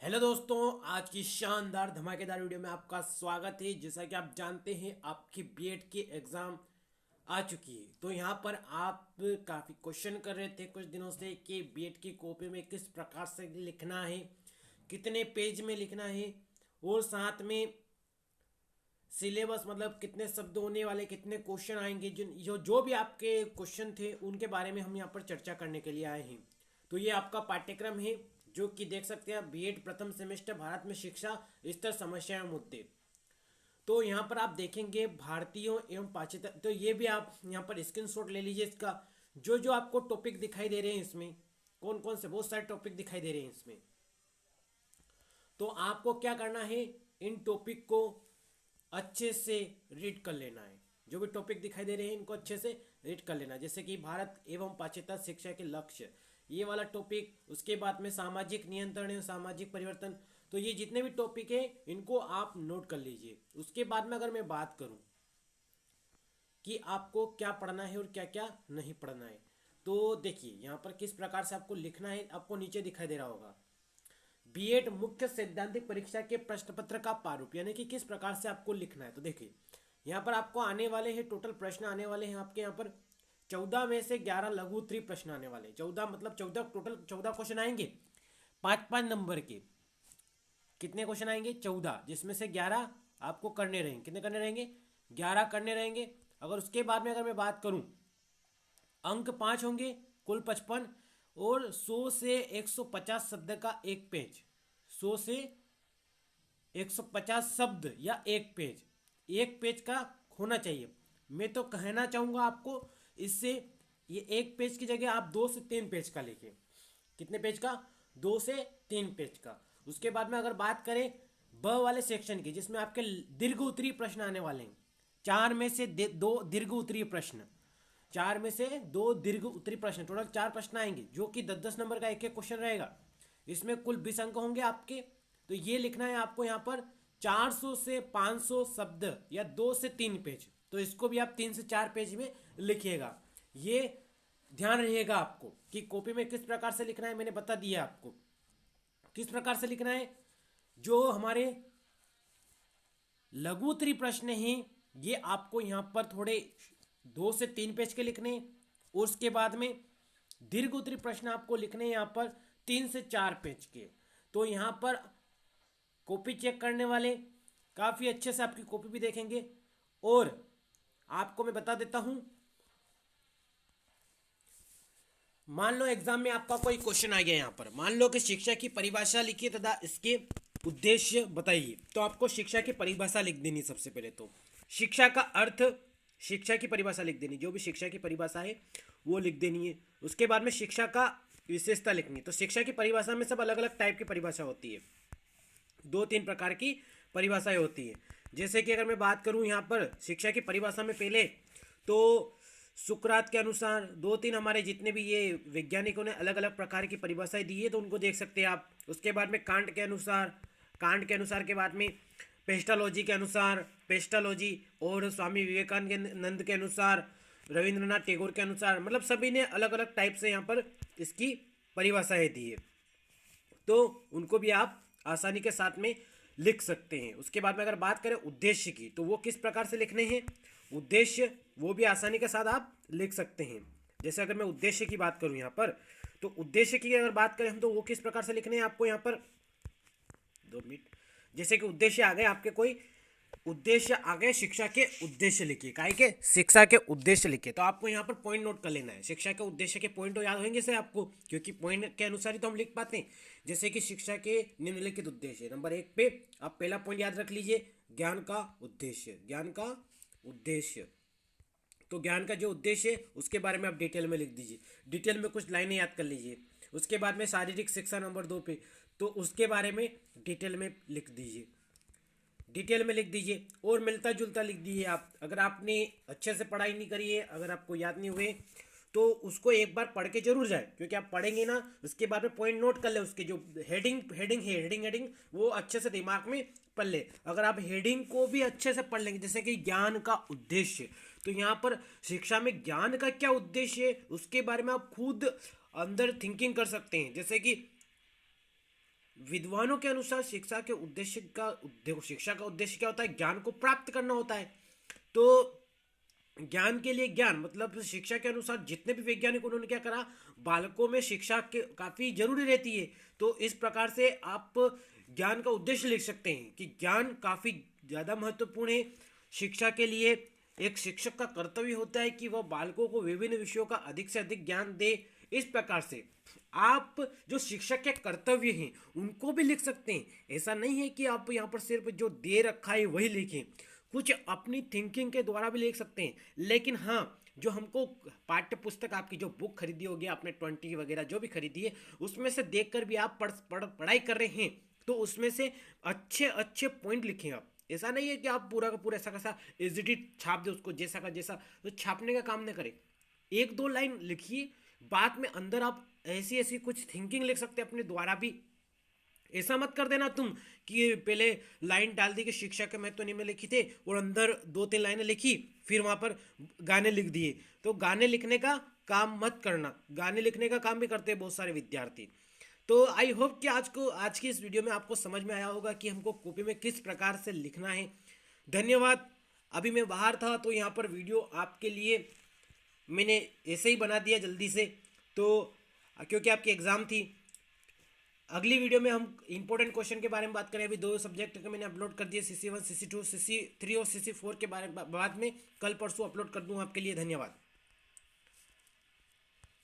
Hello दोस्तों, आज की शानदार धमाकेदार वीडियो में आपका स्वागत है। जैसा कि आप जानते हैं, आपकी बीएड की एग्ज़ाम आ चुकी है। तो यहाँ पर आप काफ़ी क्वेश्चन कर रहे थे कुछ दिनों से कि बीएड की कॉपी में किस प्रकार से लिखना है, कितने पेज में लिखना है, और साथ में सिलेबस मतलब कितने शब्द होने वाले, कितने क्वेश्चन आएंगे। जिन जो जो भी आपके क्वेश्चन थे उनके बारे में हम यहाँ पर चर्चा करने के लिए आए हैं। तो ये आपका पाठ्यक्रम है, जो कि देख सकते हैं बीएड प्रथम सेमेस्टर भारत में शिक्षा स्तर समस्या एवं मुद्दे। तो यहाँ पर आप देखेंगे भारतीयों एवं पाश्चात्य, तो ये भी आप यहाँ पर स्क्रीनशॉट ले लीजिए इसका। जो जो आपको टॉपिक दिखाई दे रहे हैं इसमें, कौन कौन से बहुत सारे टॉपिक दिखाई दे रहे हैं इसमें। तो आपको क्या करना है, इन टॉपिक को अच्छे से रीड कर लेना है। जो भी टॉपिक दिखाई दे रहे हैं इनको अच्छे से रीड कर लेना है। जैसे कि भारत एवं पाश्चात्य शिक्षा के लक्ष्य, ये वाला टॉपिक। उसके बाद में सामाजिक नियंत्रण एवं सामाजिक परिवर्तन। तो ये जितने भी टॉपिक है इनको आप नोट कर लीजिए। उसके बाद में अगर मैं बात करूं कि आपको क्या पढ़ना है और क्या क्या नहीं पढ़ना है, तो देखिए यहाँ पर किस प्रकार से आपको लिखना है। आपको नीचे दिखाई दे रहा होगा बीएड मुख्य सैद्धांतिक परीक्षा के प्रश्न पत्र का प्रारूप, यानी कि किस प्रकार से आपको लिखना है। तो देखिए यहाँ पर आपको आने वाले हैं, टोटल प्रश्न आने वाले हैं आपके यहाँ पर 14 में से 11 लघु उत्तरीय प्रश्न आने वाले हैं। 14 मतलब 14, टोटल 14 क्वेश्चन आएंगे, 5-5 नंबर के। कितने क्वेश्चन आएंगे? 14, जिसमें से 11 आपको करने रहेंगे। कितने करने रहेंगे? 11 करने रहेंगे। अगर उसके बाद में अगर मैं बात करूं, अंक 5 होंगे, कुल 55, और 100 से 150 शब्द का एक पेज। 100 से 150 शब्द या एक पेज का होना चाहिए। मैं तो कहना चाहूँगा आपको, इससे ये एक पेज की जगह आप 2 से 3 पेज का लिखें। कितने पेज का? 2 से 3 पेज का। उसके बाद में अगर बात करें ब वाले सेक्शन की, जिसमें आपके दीर्घ उत्तरीय प्रश्न आने वाले हैं। 4 में से 2 दीर्घ उत्तरीय प्रश्न, 4 में से 2 दीर्घ उत्तरीय प्रश्न, टोटल 4 प्रश्न आएंगे, जो कि 10-10 नंबर का एक एक क्वेश्चन रहेगा। इसमें कुल 20 अंक होंगे आपके। तो ये लिखना है आपको यहाँ पर 400 से 500 शब्द या 2 से 3 पेज। तो इसको भी आप 3 से 4 पेज में लिखिएगा। ये ध्यान रहिएगा आपको कि कॉपी में किस प्रकार से लिखना है। मैंने बता दिया आपको किस प्रकार से लिखना है। जो हमारे लघु उत्तरीय प्रश्न हैं, ये आपको यहाँ पर थोड़े 2 से 3 पेज के लिखने। उसके बाद में दीर्घ उत्तरीय प्रश्न आपको लिखने यहाँ पर 3 से 4 पेज के। तो यहाँ पर कॉपी चेक करने वाले काफ़ी अच्छे से आपकी कॉपी भी देखेंगे। और आपको मैं बता देता हूं, मान लो एग्जाम में आपका कोई क्वेश्चन आ गया। यहाँ पर मान लो कि शिक्षा की परिभाषा लिखिए तथा इसके उद्देश्य बताइए। तो आपको शिक्षा की परिभाषा लिख देनी सबसे पहले। तो शिक्षा का अर्थ, शिक्षा की परिभाषा लिख देनी। जो भी शिक्षा की परिभाषा है वो लिख देनी है। उसके बाद में शिक्षा का विशेषता लिखनी है। तो शिक्षा की परिभाषा में सब अलग अलग टाइप की परिभाषा होती है, 2-3 प्रकार की परिभाषाएं होती है। जैसे कि अगर मैं बात करूं यहाँ पर शिक्षा की परिभाषा में, पहले तो सुकरात के अनुसार 2-3 हमारे जितने भी ये वैज्ञानिकों ने अलग अलग प्रकार की परिभाषाएं दी है, तो उनको देख सकते हैं आप। उसके बाद में कांट के अनुसार के बाद में पेस्टालॉजी के अनुसार पेस्टालॉजी, और स्वामी विवेकानंद के अनुसार, रविंद्रनाथ टैगोर के अनुसार, मतलब सभी ने अलग अलग टाइप से यहाँ पर इसकी परिभाषाएं दी है। तो उनको भी आप आसानी के साथ में लिख सकते हैं। उसके बाद में अगर बात करें उद्देश्य की, तो वो किस प्रकार से लिखने हैं उद्देश्य, वो भी आसानी के साथ आप लिख सकते हैं। जैसे अगर मैं उद्देश्य की बात करूं यहाँ पर, तो उद्देश्य की अगर बात करें हम, तो वो किस प्रकार से लिखने हैं आपको यहाँ पर। 2 मिनट। जैसे कि उद्देश्य आ गए आपके, कोई उद्देश्य आ गए, शिक्षा के उद्देश्य लिखिए। काय के? शिक्षा के उद्देश्य लिखिए। तो आपको यहाँ पर पॉइंट नोट कर लेना है। शिक्षा के उद्देश्य के पॉइंट तो याद होंगे से आपको, क्योंकि पॉइंट के अनुसार ही तो हम लिख पाते हैं। जैसे कि शिक्षा के निम्नलिखित उद्देश्य, नंबर 1 पे आप पहला पॉइंट याद रख लीजिए, ज्ञान का उद्देश्य। ज्ञान का उद्देश्य, तो ज्ञान का जो उद्देश्य है उसके बारे में आप डिटेल में लिख दीजिए। डिटेल में कुछ लाइनें याद कर लीजिए। उसके बाद में शारीरिक शिक्षा नंबर 2 पे, तो उसके बारे में डिटेल में लिख दीजिए। डिटेल में लिख दीजिए और मिलता जुलता लिख दीजिए आप। अगर आपने अच्छे से पढ़ाई नहीं करी है, अगर आपको याद नहीं हुए, तो उसको एक बार पढ़ के जरूर जाए, क्योंकि आप पढ़ेंगे ना, उसके बाद में पॉइंट नोट कर ले। उसके जो हेडिंग वो अच्छे से दिमाग में पढ़ ले। अगर आप हेडिंग को भी अच्छे से पढ़ लेंगे, जैसे कि ज्ञान का उद्देश्य, तो यहाँ पर शिक्षा में ज्ञान का क्या उद्देश्य है उसके बारे में आप खुद अंदर थिंकिंग कर सकते हैं। जैसे कि विद्वानों के अनुसार शिक्षा के उद्देश्य का देखो, शिक्षा का उद्देश्य क्या होता है? ज्ञान को प्राप्त करना होता है। तो ज्ञान के लिए ज्ञान मतलब शिक्षा के अनुसार जितने भी वैज्ञानिक उन्होंने क्या करा, बालकों में शिक्षा के काफी जरूरी रहती है। तो इस प्रकार से आप ज्ञान का उद्देश्य लिख सकते हैं कि ज्ञान काफी ज्यादा महत्वपूर्ण है शिक्षा के लिए। एक शिक्षक का कर्तव्य होता है कि वह बालकों को विभिन्न विषयों का अधिक से अधिक ज्ञान दे। इस प्रकार से आप जो शिक्षक के कर्तव्य हैं उनको भी लिख सकते हैं। ऐसा नहीं है कि आप यहाँ पर सिर्फ जो दे रखा है वही लिखें, कुछ अपनी थिंकिंग के द्वारा भी लिख सकते हैं। लेकिन हाँ, जो हमको पाठ्य पुस्तक आपकी जो बुक खरीदी होगी आपने 20 वगैरह जो भी खरीदी है, उसमें से देखकर भी आप पढ़ाई कर रहे हैं तो उसमें से अच्छे अच्छे पॉइंट लिखें आप। ऐसा नहीं है कि आप पूरा का पूरा ऐसा कैसा एजिटी छाप दे उसको, जैसा का जैसा, तो छापने का काम न करें। एक दो लाइन लिखिए, बाद में अंदर आप ऐसी ऐसी कुछ थिंकिंग लिख सकते हैं अपने द्वारा भी। ऐसा मत कर देना तुम कि पहले लाइन डाल दी कि शिक्षा के महत्व नहीं में लिखी थे और अंदर 2-3 लाइनें लिखी, फिर वहां पर गाने लिख दिए। तो गाने लिखने का काम मत करना। गाने लिखने का काम भी करते हैं बहुत सारे विद्यार्थी। तो आई होप कि आज की इस वीडियो में आपको समझ में आया होगा कि हमको कॉपी में किस प्रकार से लिखना है। धन्यवाद। अभी मैं बाहर था तो यहाँ पर वीडियो आपके लिए मैंने ऐसे ही बना दिया जल्दी से, तो क्योंकि आपकी एग्ज़ाम थी। अगली वीडियो में हम इंपॉर्टेंट क्वेश्चन के बारे में बात करें। अभी 2 सब्जेक्ट के मैंने अपलोड कर दिए, CC1 CC2 CC3 और CC4 के बारे में बाद में कल परसों अपलोड कर दूँ आपके लिए। धन्यवाद।